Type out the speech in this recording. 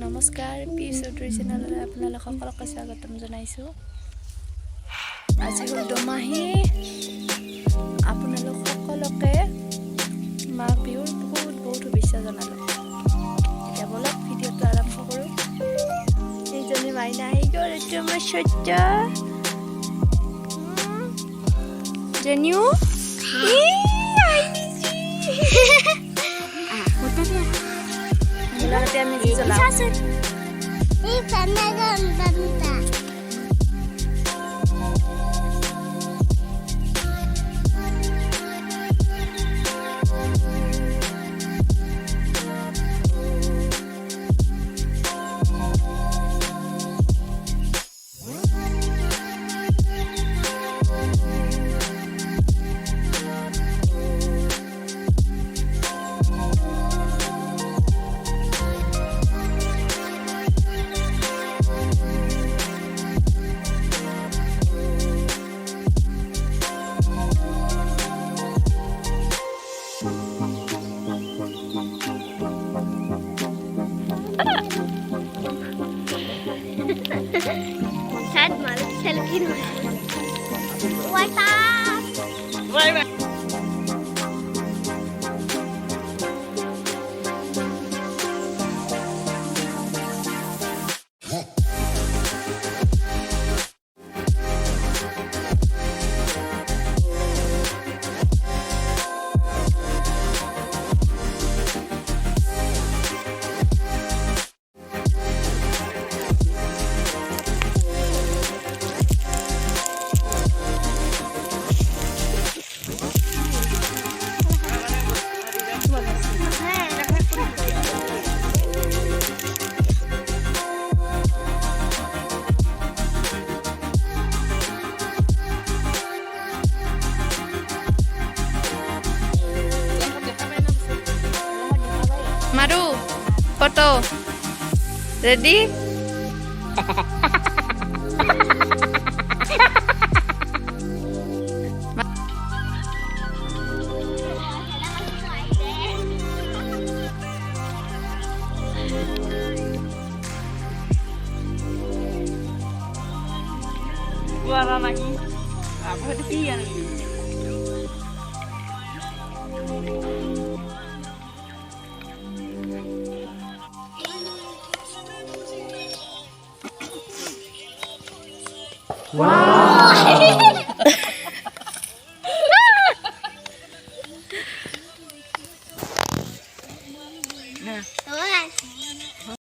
নমস্কাৰ পি চৌধুৰী চেনেললৈ আপোনালোক সকলোকে স্বাগতম জনাইছোঁ। আজি হ'ল দমাহী। আপোনালোক সকলোকে মাঘ বিহুৰ বহুত শুভেচ্ছা জনালোঁ। এতিয়া বলক ভিডিঅ'টো আৰম্ভ কৰোঁ। এইজনী মাইনা আহি গ'ল, এইটো আমাৰ সত্য জেনিউ Mulai আমি জ্বলাও এই পানাগান বান্তা Sad malah selfie dulu. WhatsApp. Bye bye. Maru, foto. Ready? Suara lagi. Apa itu yang wow.